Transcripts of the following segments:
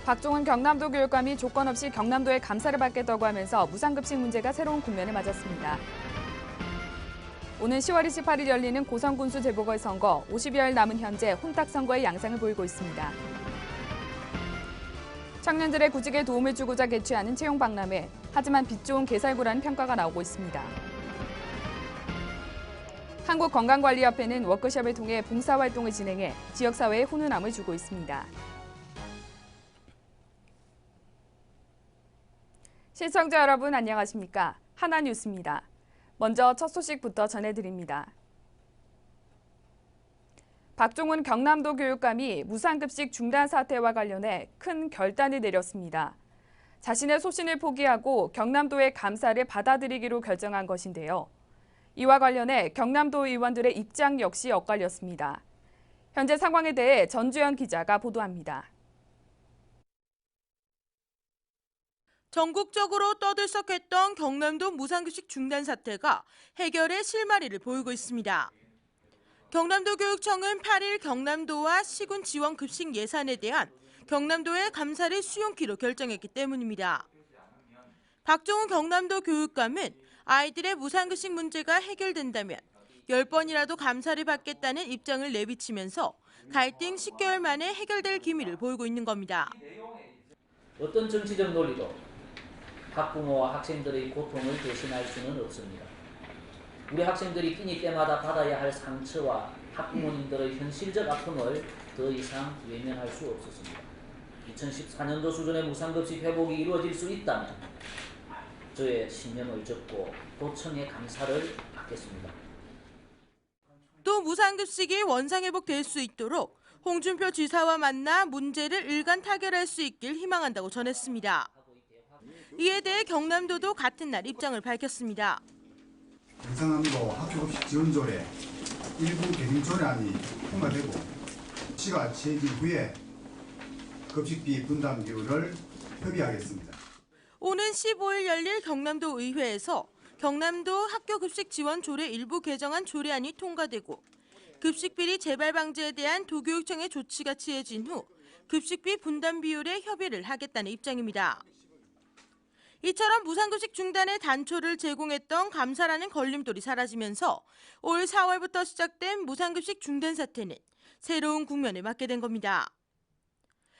박종훈 경남도 교육감이 조건 없이 경남도의 감사를 받겠다고 하면서 무상급식 문제가 새로운 국면을 맞았습니다. 오는 10월 28일 열리는 고성군수 재보궐선거 50여일 남은 현재 혼탁선거의 양상을 보이고 있습니다. 청년들의 구직에 도움을 주고자 개최하는 채용박람회, 하지만 빛 좋은 개살구라는 평가가 나오고 있습니다. 한국건강관리협회는 워크숍을 통해 봉사활동을 진행해 지역사회에 훈훈함을 주고 있습니다. 시청자 여러분 안녕하십니까? 하나뉴스입니다. 먼저 첫 소식부터 전해드립니다. 박종훈 경남도 교육감이 무상급식 중단 사태와 관련해 큰 결단을 내렸습니다. 자신의 소신을 포기하고 경남도의 감사를 받아들이기로 결정한 것인데요. 이와 관련해 경남도 의원들의 입장 역시 엇갈렸습니다. 현재 상황에 대해 전주현 기자가 보도합니다. 전국적으로 떠들썩했던 경남도 무상급식 중단 사태가 해결의 실마리를 보이고 있습니다. 경남도 교육청은 8일 경남도와 시군 지원 급식 예산에 대한 경남도의 감사를 수용키로 결정했기 때문입니다. 박종훈 경남도 교육감은 아이들의 무상급식 문제가 해결된다면 10번이라도 감사를 받겠다는 입장을 내비치면서 갈등 10개월 만에 해결될 기미를 보이고 있는 겁니다. 어떤 정치적 논리도 학부모와 학생들의 고통을 대신할 수는 없습니다. 우리 학생들이 끼니 때마다 받아야 할 상처와 학부모님들의 현실적 아픔을 더 이상 외면할 수 없었습니다. 2014년도 수준의 무상급식 회복이 이루어질 수 있다면 저의 신념을 접고 도청의 감사를 받겠습니다. 또 무상급식이 원상회복될 수 있도록 홍준표 지사와 만나 문제를 일간 타결할 수 있길 희망한다고 전했습니다. 이에 대해 경남도도 같은 날 입장을 밝혔습니다. 경상남도 학교급식 지원조례 일부 개정 조례안이 통과되고 시가 취해진 후에 급식비 분담 비율을 협의하겠습니다. 오는 15일 열릴 경남도 의회에서 경남도 학교급식 지원 조례 일부 개정안 조례안이 통과되고 급식비리 재발 방지에 대한 도교육청의 조치가 취해진 후 급식비 분담 비율에 협의를 하겠다는 입장입니다. 이처럼 무상급식 중단의 단초를 제공했던 감사라는 걸림돌이 사라지면서 올 4월부터 시작된 무상급식 중단 사태는 새로운 국면을 맞게 된 겁니다.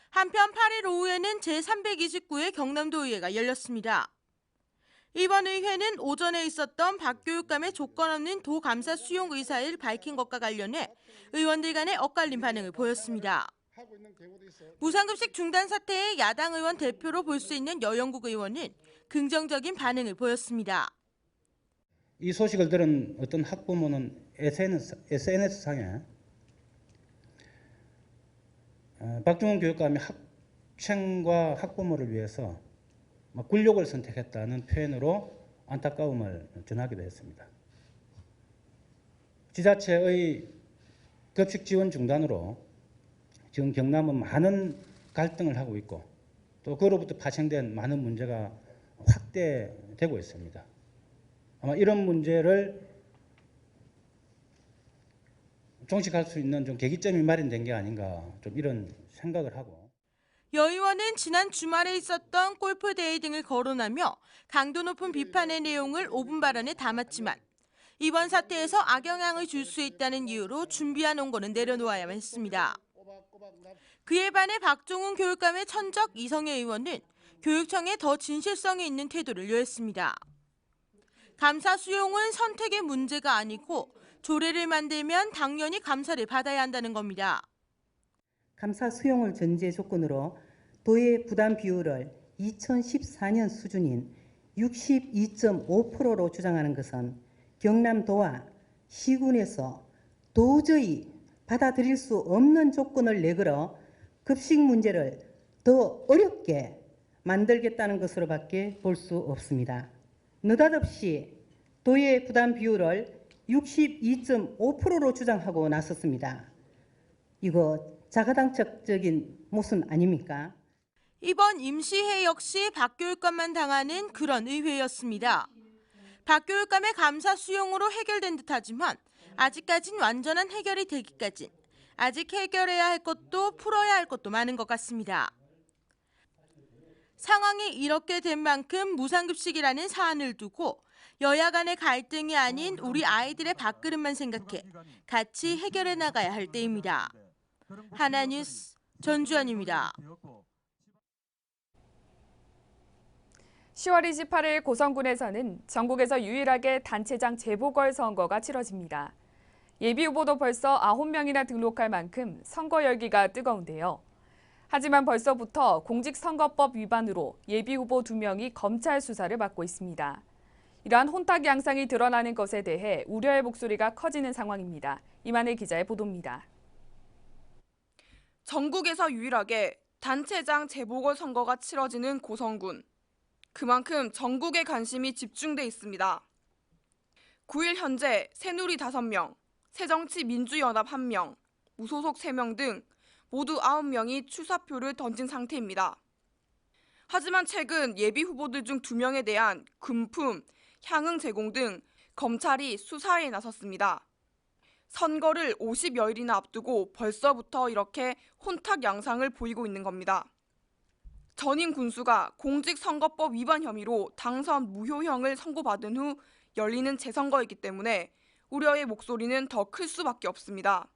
한편 8일 오후에는 제329회 경남도 의회가 열렸습니다. 이번 의회는 오전에 있었던 박 교육감의 조건 없는 도 감사 수용 의사를 밝힌 것과 관련해 의원들 간의 엇갈린 반응을 보였습니다. 무상급식 중단 사태의 야당 의원 대표로 볼 수 있는 여영국 의원은 긍정적인 반응을 보였습니다. 이 소식을 들은 어떤 학부모는 SNS상에 박종훈 교육감이 학생과 학부모를 위해서 굴욕을 선택했다는 표현으로 안타까움을 전하기도 했습니다. 지자체의 급식 지원 중단으로 지금 경남은 많은 갈등을 하고 있고 또 그로부터 파생된 많은 문제가 확대되고 있습니다. 아마 이런 문제를 종식할 수 있는 좀 계기점이 마련된 게 아닌가 좀 이런 생각을 하고. 여 의원은 지난 주말에 있었던 골프 대회 등을 거론하며 강도 높은 비판의 내용을 5분 발언에 담았지만 이번 사태에서 악영향을 줄 수 있다는 이유로 준비한 원고는 내려놓아야만 했습니다. 그에 반해 박종훈 교육감의 천적 이성애 의원은 교육청에 더 진실성이 있는 태도를 요했습니다. 감사 수용은 선택의 문제가 아니고 조례를 만들면 당연히 감사를 받아야 한다는 겁니다. 감사 수용을 전제 조건으로 도의 부담 비율을 2014년 수준인 62.5%로 주장하는 것은 경남도와 시군에서 도저히 받아들일 수 없는 조건을 내걸어 급식 문제를 더 어렵게 만들겠다는 것으로밖에 볼 수 없습니다. 느닷없이 도의 부담 비율을 62.5%로 주장하고 나섰습니다. 이거 자가당착적인 모순 아닙니까? 이번 임시회 역시 박 교육감만 당하는 그런 의회였습니다. 박 교육감의 감사 수용으로 해결된 듯하지만 아직까진 완전한 해결이 되기까진 아직 해결해야 할 것도 풀어야 할 것도 많은 것 같습니다. 상황이 이렇게 된 만큼 무상급식이라는 사안을 두고 여야 간의 갈등이 아닌 우리 아이들의 밥그릇만 생각해 같이 해결해 나가야 할 때입니다. 하나뉴스 전주현입니다. 10월 28일 고성군에서는 전국에서 유일하게 단체장 재보궐선거가 치러집니다. 예비후보도 벌써 9명이나 등록할 만큼 선거 열기가 뜨거운데요. 하지만 벌써부터 공직선거법 위반으로 예비후보 2명이 검찰 수사를 받고 있습니다. 이러한 혼탁 양상이 드러나는 것에 대해 우려의 목소리가 커지는 상황입니다. 이만희 기자의 보도입니다. 전국에서 유일하게 단체장 재보궐선거가 치러지는 고성군. 그만큼 전국의 관심이 집중돼 있습니다. 9일 현재 새누리 5명, 새정치민주연합 1명, 무소속 3명 등 모두 9명이 출사표를 던진 상태입니다. 하지만 최근 예비후보들 중 2명에 대한 금품, 향응 제공 등 검찰이 수사에 나섰습니다. 선거를 50여일이나 앞두고 벌써부터 이렇게 혼탁 양상을 보이고 있는 겁니다. 전임 군수가 공직선거법 위반 혐의로 당선 무효형을 선고받은 후 열리는 재선거이기 때문에 우려의 목소리는 더 클 수밖에 없습니다.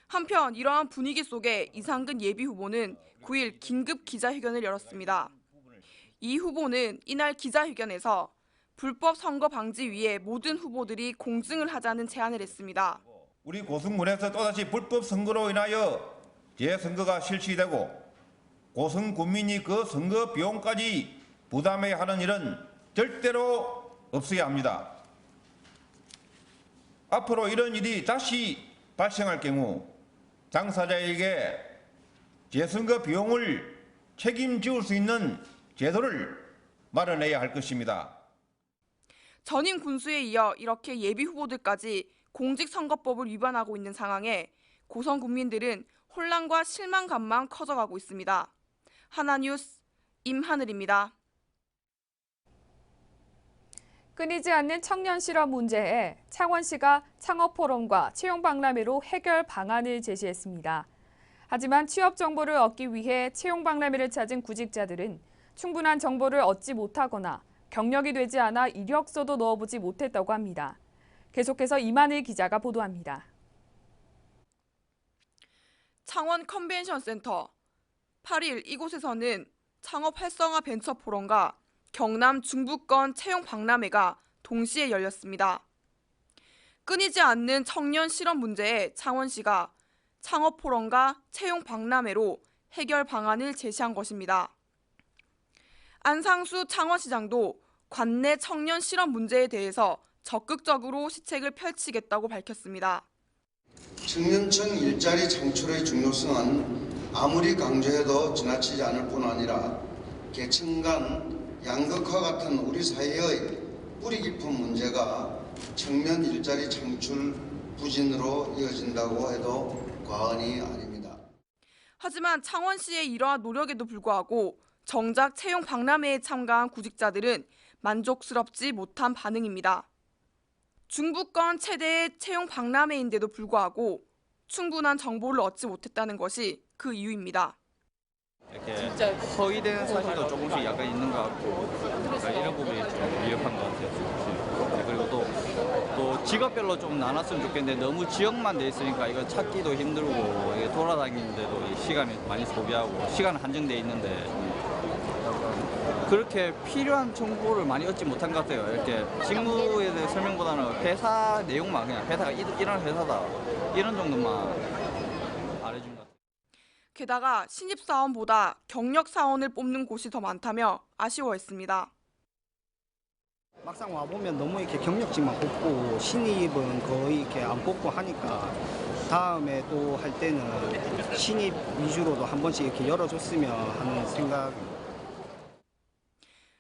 한편 이러한 분위기 속에 이상근 예비후보는 9일 긴급 기자회견을 열었습니다. 이 후보는 이날 기자회견에서 불법 선거 방지 위해 모든 후보들이 공증을 하자는 제안을 했습니다. 우리 고성군에서 또다시 불법 선거로 인하여 재선거가 실시되고 고성 군민이 그 선거 비용까지 부담해야 하는 일은 절대로 없어야 합니다. 앞으로 이런 일이 다시 발생할 경우 당사자에게 재선거 비용을 책임지을 수 있는 제도를 마련해야 할 것입니다. 전임 군수에 이어 이렇게 예비 후보들까지 공직선거법을 위반하고 있는 상황에 고성 국민들은 혼란과 실망감만 커져가고 있습니다. 하나뉴스 임하늘입니다. 끊이지 않는 청년 실업 문제에 창원시가 창업포럼과 채용박람회로 해결 방안을 제시했습니다. 하지만 취업 정보를 얻기 위해 채용박람회를 찾은 구직자들은 충분한 정보를 얻지 못하거나 경력이 되지 않아 이력서도 넣어보지 못했다고 합니다. 계속해서 이만희 기자가 보도합니다. 창원 컨벤션 센터 8일 이곳에서는 창업 활성화 벤처 포럼과 경남 중부권 채용 박람회가 동시에 열렸습니다. 끊이지 않는 청년 실업 문제에 창원시가 창업 포럼과 채용 박람회로 해결 방안을 제시한 것입니다. 안상수 창원시장도 관내 청년 실업 문제에 대해서 적극적으로 시책을 펼치겠다고 밝혔습니다. 청년층 일자리 창출의 중요성은 아무리 강조해도 지나치지 않을 뿐 아니라 계층 간 양극화 같은 우리 사회의 뿌리 깊은 문제가 청년 일자리 창출 부진으로 이어진다고 해도 과언이 아닙니다. 하지만 창원시의 이러한 노력에도 불구하고 정작 채용 박람회에 참가한 구직자들은 만족스럽지 못한 반응입니다. 중부권 최대의 채용 박람회인데도 불구하고 충분한 정보를 얻지 못했다는 것이 그 이유입니다. 이렇게 허위된 사실도 조금씩 약간 있는 것 같고 그러니까 이런 부분이 좀 미흡한 것 같아요. 네, 그리고 또 직업별로 좀 나눴으면 좋겠는데 너무 지역만 돼 있으니까 이거 찾기도 힘들고 이게 돌아다니는데도 시간이 많이 소비하고 시간 한정돼 있는데 그렇게 필요한 정보를 많이 얻지 못한 것 같아요. 이렇게 직무에 대해 설명보다는 회사 내용만 그냥 회사가 이런 회사다 이런 정도만 알려준 것 같아요. 게다가 신입사원보다 경력사원을 뽑는 곳이 더 많다며 아쉬워했습니다. 막상 와보면 너무 이렇게 경력직만 뽑고 신입은 거의 이렇게 안 뽑고 하니까 다음에 또 할 때는 신입 위주로도 한 번씩 이렇게 열어줬으면 하는 생각입니다.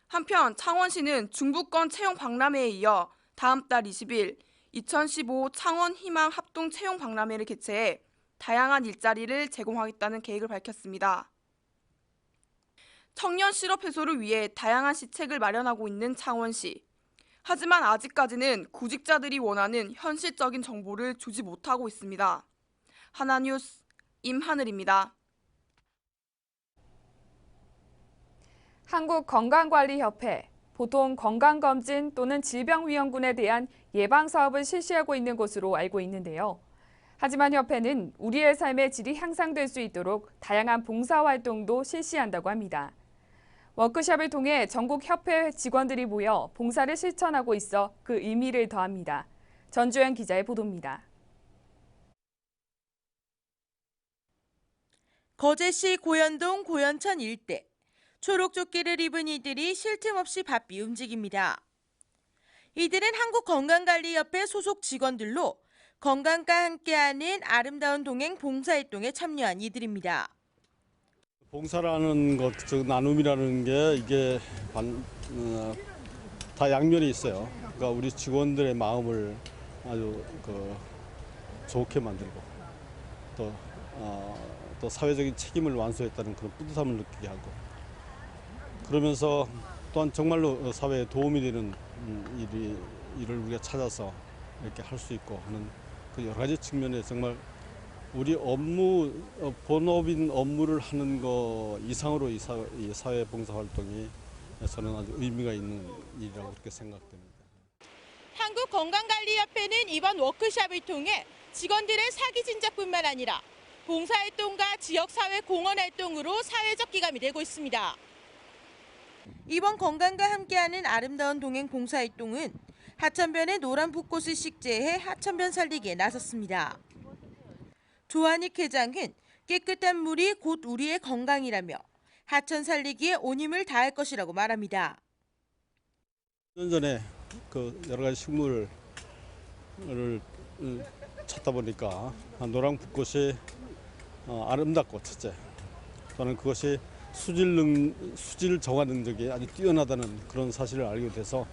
한편 창원시는 중부권 채용 박람회에 이어 다음 달 20일 2015 창원 희망 합동 채용 박람회를 개최해 다양한 일자리를 제공하겠다는 계획을 밝혔습니다. 청년 실업 해소를 위해 다양한 시책을 마련하고 있는 창원시. 하지만 아직까지는 구직자들이 원하는 현실적인 정보를 주지 못하고 있습니다. 하나뉴스 임하늘입니다. 한국건강관리협회, 보통 건강검진 또는 질병위험군에 대한 예방사업을 실시하고 있는 것으로 알고 있는데요. 하지만 협회는 우리의 삶의 질이 향상될 수 있도록 다양한 봉사활동도 실시한다고 합니다. 워크숍을 통해 전국 협회 직원들이 모여 봉사를 실천하고 있어 그 의미를 더합니다. 전주현 기자의 보도입니다. 거제시 고현동 고현천 일대. 초록조끼를 입은 이들이 쉴 틈 없이 바삐 움직입니다. 이들은 한국건강관리협회 소속 직원들로 건강과 함께하는 아름다운 동행 봉사활동에 참여한 이들입니다. 봉사라는 것, 즉 나눔이라는 게 이게 다 양면이 있어요. 그러니까 우리 직원들의 마음을 아주 좋게 만들고 또 사회적인 책임을 완수했다는 그런 뿌듯함을 느끼게 하고, 그러면서 또한 정말로 사회에 도움이 되는 일을 우리가 찾아서 이렇게 할 수 있고 하는 그 여러 가지 측면에 정말 우리 업무, 본업인 업무를 하는 거 이상으로 이 사회 봉사 활동이 저는 아주 의미가 있는 일이라고 그렇게 생각됩니다. 한국건강관리협회는 이번 워크숍을 통해 직원들의 사기 진작뿐만 아니라 봉사활동과 지역사회 공헌활동으로 사회적 기감이 되고 있습니다. 이번 건강과 함께하는 아름다운 동행 봉사활동은 하천변의 노란 붓꽃을 식재해 하천변 살리기에 나섰습니다. 조한익 회장은 깨끗한 물이 곧 우리의 건강이라며 하천 살리기에 온 힘을 다할 것이라고 말합니다. 1년 전에 여러 가지 식물을 찾다 보니까 노란 붓꽃이 아름답고, 첫째, 저는 그것이 수질 정화 능력이 아주 뛰어나다는 그런 사실을 알게 돼서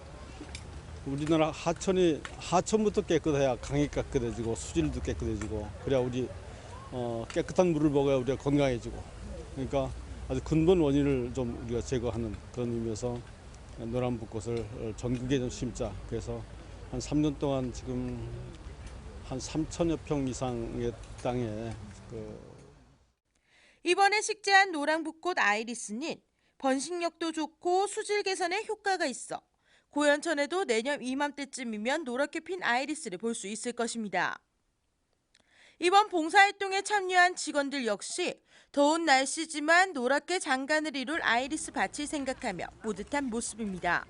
우리나라 하천부터 깨끗해야 강이 깨끗해지고 수질도 깨끗해지고, 그래야 우리 깨끗한 물을 먹어야 우리가 건강해지고, 그러니까 아주 근본 원인을 좀 우리가 제거하는 그런 의미에서 노란 붓꽃을 전국에 좀 심자. 그래서 한 3년 동안 지금 한 3천여 평 이상의 땅에 이번에 식재한 노란 붓꽃 아이리스는 번식력도 좋고 수질 개선에 효과가 있어 고현천에도 내년 이맘때쯤이면 노랗게 핀 아이리스를 볼 수 있을 것입니다. 이번 봉사활동에 참여한 직원들 역시 더운 날씨지만 노랗게 장관을 이룰 아이리스 밭을 생각하며 뿌듯한 모습입니다.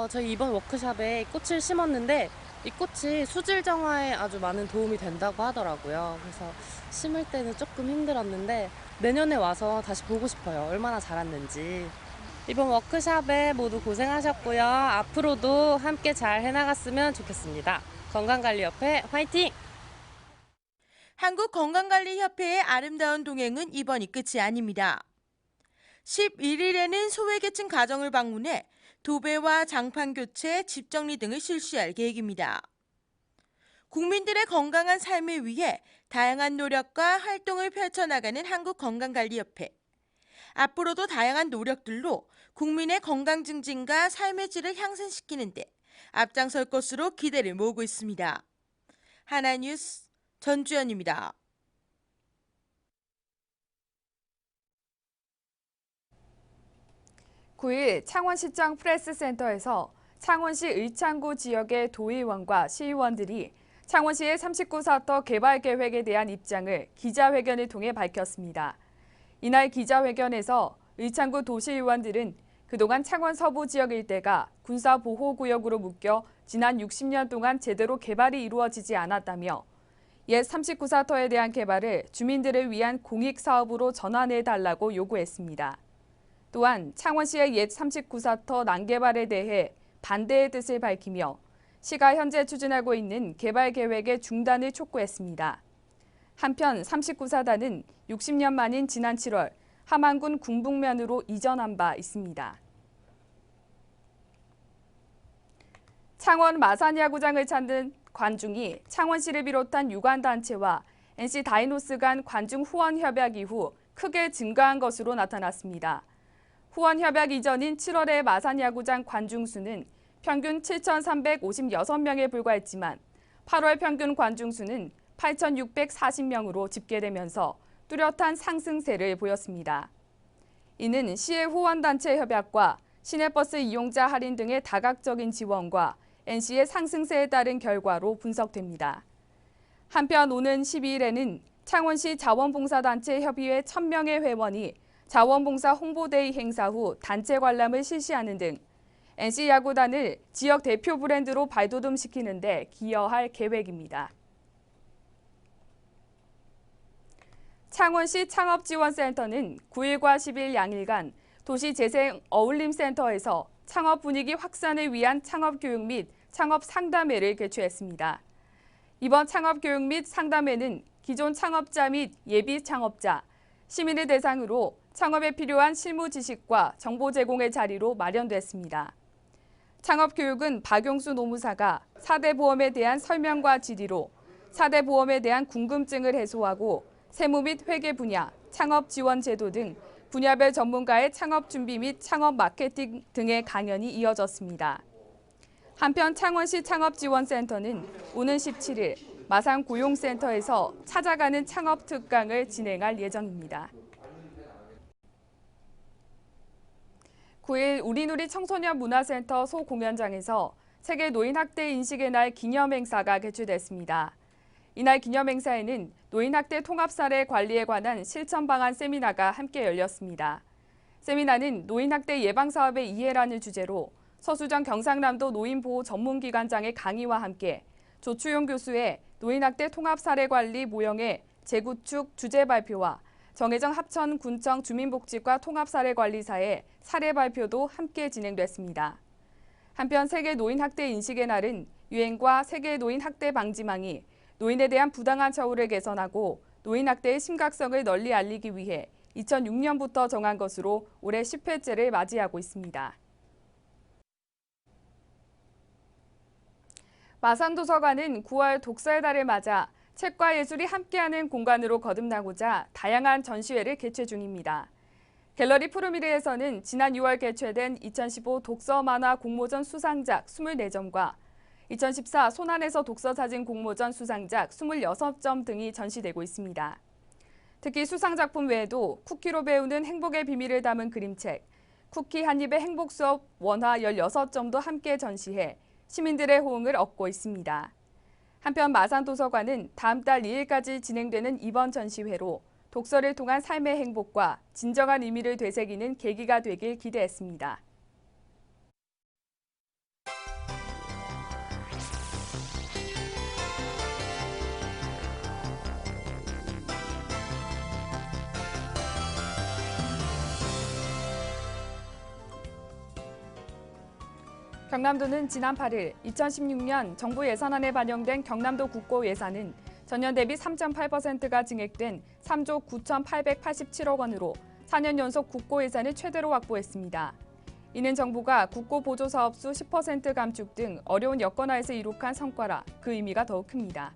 저희 이번 워크숍에 꽃을 심었는데 이 꽃이 수질 정화에 아주 많은 도움이 된다고 하더라고요. 그래서 심을 때는 조금 힘들었는데 내년에 와서 다시 보고 싶어요. 얼마나 자랐는지. 이번 워크숍에 모두 고생하셨고요. 앞으로도 함께 잘 해나갔으면 좋겠습니다. 건강관리협회 화이팅! 한국건강관리협회의 아름다운 동행은 이번이 끝이 아닙니다. 11일에는 소외계층 가정을 방문해 도배와 장판 교체, 집 정리 등을 실시할 계획입니다. 국민들의 건강한 삶을 위해 다양한 노력과 활동을 펼쳐나가는 한국건강관리협회. 앞으로도 다양한 노력들로 국민의 건강 증진과 삶의 질을 향상시키는 데 앞장설 것으로 기대를 모으고 있습니다. 하나뉴스 전주현입니다. (9일) 창원시청 프레스센터에서 창원시 의창구 지역의 도의원과 시의원들이 창원시의 39사터 개발 계획에 대한 입장을 기자회견을 통해 밝혔습니다. 이날 기자회견에서 의창구 도시의원들은 그동안 창원 서부 지역 일대가 군사보호구역으로 묶여 지난 60년 동안 제대로 개발이 이루어지지 않았다며 옛 39사터에 대한 개발을 주민들을 위한 공익사업으로 전환해달라고 요구했습니다. 또한 창원시의 옛 39사터 난개발에 대해 반대의 뜻을 밝히며 시가 현재 추진하고 있는 개발 계획의 중단을 촉구했습니다. 한편 39사단은 60년 만인 지난 7월 함안군 궁북면으로 이전한 바 있습니다. 창원 마산야구장을 찾는 관중이 창원시를 비롯한 유관단체와 NC 다이노스 간 관중 후원 협약 이후 크게 증가한 것으로 나타났습니다. 후원 협약 이전인 7월의 마산야구장 관중 수는 평균 7,356명에 불과했지만 8월 평균 관중 수는 8,640명으로 집계되면서 뚜렷한 상승세를 보였습니다. 이는 시의 후원단체 협약과 시내버스 이용자 할인 등의 다각적인 지원과 NC의 상승세에 따른 결과로 분석됩니다. 한편 오는 12일에는 창원시 자원봉사단체 협의회 1000명의 회원이 자원봉사 홍보데이 행사 후 단체 관람을 실시하는 등 NC 야구단을 지역 대표 브랜드로 발돋움시키는 데 기여할 계획입니다. 창원시 창업지원센터는 9일과 10일 양일간 도시재생어울림센터에서 창업 분위기 확산을 위한 창업교육 및 창업상담회를 개최했습니다. 이번 창업교육 및 상담회는 기존 창업자 및 예비 창업자, 시민을 대상으로 창업에 필요한 실무 지식과 정보 제공의 자리로 마련됐습니다. 창업교육은 박용수 노무사가 4대 보험에 대한 설명과 질의로 4대 보험에 대한 궁금증을 해소하고 세무 및 회계 분야, 창업 지원 제도 등 분야별 전문가의 창업 준비 및 창업 마케팅 등의 강연이 이어졌습니다. 한편 창원시 창업지원센터는 오는 17일 마산 고용센터에서 찾아가는 창업 특강을 진행할 예정입니다. 9일 우리누리 청소년 문화센터 소공연장에서 세계 노인 학대 인식의 날 기념 행사가 개최됐습니다. 이날 기념 행사에는 노인 학대 통합 사례 관리에 관한 실천 방안 세미나가 함께 열렸습니다. 세미나는 노인 학대 예방 사업의 이해라는 주제로 서수정 경상남도 노인보호 전문기관장의 강의와 함께 조추용 교수의 노인 학대 통합 사례 관리 모형의 재구축 주제 발표와 정혜정 합천군청 주민복지과 통합사례관리사의 사례 발표도 함께 진행됐습니다. 한편 세계 노인 학대 인식의 날은 유엔과 세계 노인 학대 방지망이 노인에 대한 부당한 처우를 개선하고 노인 학대의 심각성을 널리 알리기 위해 2006년부터 정한 것으로 올해 10회째를 맞이하고 있습니다. 마산도서관은 9월 독서의 달을 맞아 책과 예술이 함께하는 공간으로 거듭나고자 다양한 전시회를 개최 중입니다. 갤러리 푸르미르에서는 지난 6월 개최된 2015 독서 만화 공모전 수상작 24점과 2014 손안에서 독서 사진 공모전 수상작 26점 등이 전시되고 있습니다. 특히 수상작품 외에도 쿠키로 배우는 행복의 비밀을 담은 그림책, 쿠키 한 입의 행복 수업 원화 16점도 함께 전시해 시민들의 호응을 얻고 있습니다. 한편 마산도서관은 다음 달 2일까지 진행되는 이번 전시회로 독서를 통한 삶의 행복과 진정한 의미를 되새기는 계기가 되길 기대했습니다. 경남도는 지난 8일 2016년 정부 예산안에 반영된 경남도 국고 예산은 전년 대비 3.8%가 증액된 3조 9,887억 원으로 4년 연속 국고 예산을 최대로 확보했습니다. 이는 정부가 국고 보조 사업 수 10% 감축 등 어려운 여건하에서 이룩한 성과라 그 의미가 더욱 큽니다.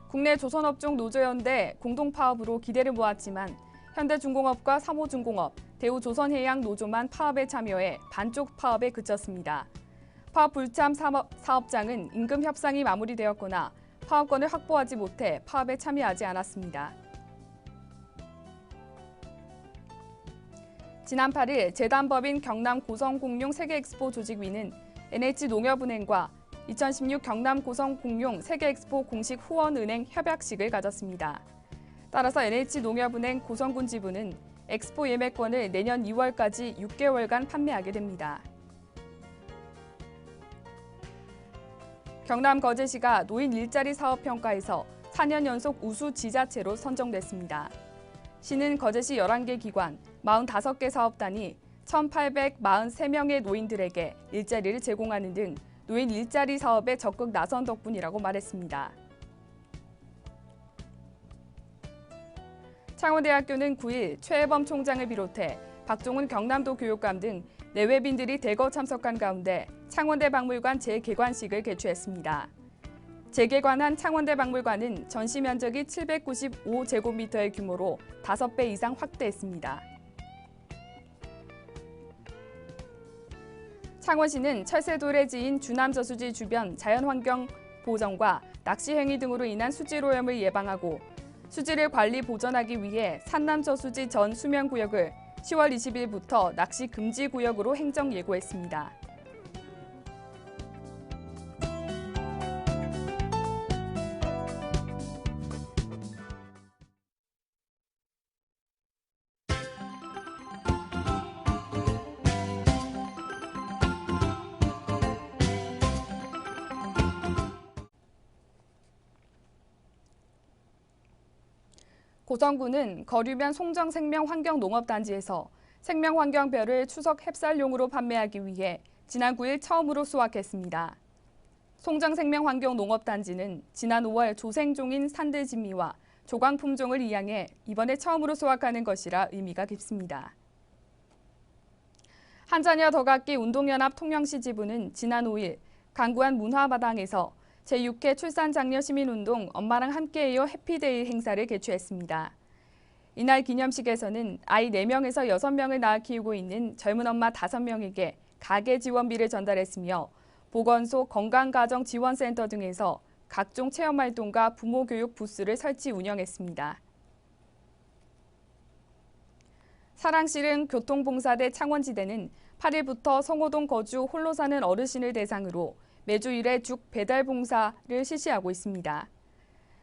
국내 조선업종 노조연대 공동파업으로 기대를 모았지만 현대중공업과 삼호중공업, 대우조선해양 노조만 파업에 참여해 반쪽 파업에 그쳤습니다. 파업 불참 사업장은 임금 협상이 마무리되었거나 파업권을 확보하지 못해 파업에 참여하지 않았습니다. 지난 8일 재단법인 경남 고성공룡 세계엑스포 조직위는 NH농협은행과 2016 경남 고성공룡 세계엑스포 공식 후원은행 협약식을 가졌습니다. 따라서 NH농협은행 고성군 지부는 엑스포 예매권을 내년 2월까지 6개월간 판매하게 됩니다. 경남 거제시가 노인 일자리 사업 평가에서 4년 연속 우수 지자체로 선정됐습니다. 시는 거제시 11개 기관, 45개 사업단이 1,843명의 노인들에게 일자리를 제공하는 등 노인 일자리 사업에 적극 나선 덕분이라고 말했습니다. 창원대학교는 9일 최혜범 총장을 비롯해 박종훈 경남도 교육감 등 내외빈들이 대거 참석한 가운데 창원대 박물관 재개관식을 개최했습니다. 재개관한 창원대 박물관은 전시 면적이 795제곱미터의 규모로 5배 이상 확대했습니다. 창원시는 철새돌의 지인 주남저수지 주변 자연환경 보전과 낚시 행위 등으로 인한 수질 오염을 예방하고 수질을 관리 보전하기 위해 산남저수지 전 수면구역을 10월 20일부터 낚시 금지 구역으로 행정 예고했습니다. 고성군은 거류면 송정생명환경농업단지에서 생명환경별을 추석 햅쌀용으로 판매하기 위해 지난 9일 처음으로 수확했습니다. 송정생명환경농업단지는 지난 5월 조생종인 산들진미와 조광품종을 이양해 이번에 처음으로 수확하는 것이라 의미가 깊습니다. 한 자녀 더 갖기 운동연합 통영시 지부는 지난 5일 강구안 문화마당에서 제6회 출산장려 시민운동 엄마랑 함께해요 해피데이 행사를 개최했습니다. 이날 기념식에서는 아이 4명에서 6명을 낳아 키우고 있는 젊은 엄마 5명에게 가계 지원비를 전달했으며 보건소, 건강가정지원센터 등에서 각종 체험활동과 부모교육 부스를 설치 운영했습니다. 사랑실은 교통봉사대 창원지대는 8일부터 성호동 거주 홀로 사는 어르신을 대상으로 매주 1회 죽 배달 봉사를 실시하고 있습니다.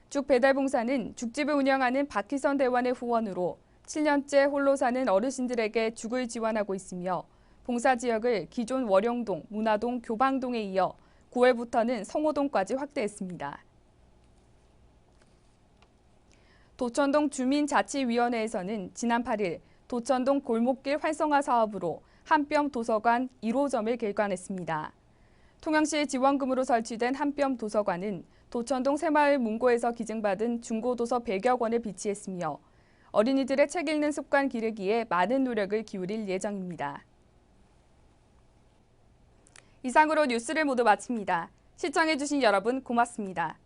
죽 배달 봉사는 죽집을 운영하는 박희선 대원의 후원으로 7년째 홀로 사는 어르신들에게 죽을 지원하고 있으며 봉사 지역을 기존 월영동, 문화동, 교방동에 이어 9월부터는 성호동까지 확대했습니다. 도천동 주민자치위원회에서는 지난 8일 도천동 골목길 활성화 사업으로 한뼘 도서관 1호점을 개관했습니다. 통영시 지원금으로 설치된 한뼘 도서관은 도천동 새마을 문고에서 기증받은 중고도서 100여 권을 비치했으며 어린이들의 책 읽는 습관 기르기에 많은 노력을 기울일 예정입니다. 이상으로 뉴스를 모두 마칩니다. 시청해주신 여러분 고맙습니다.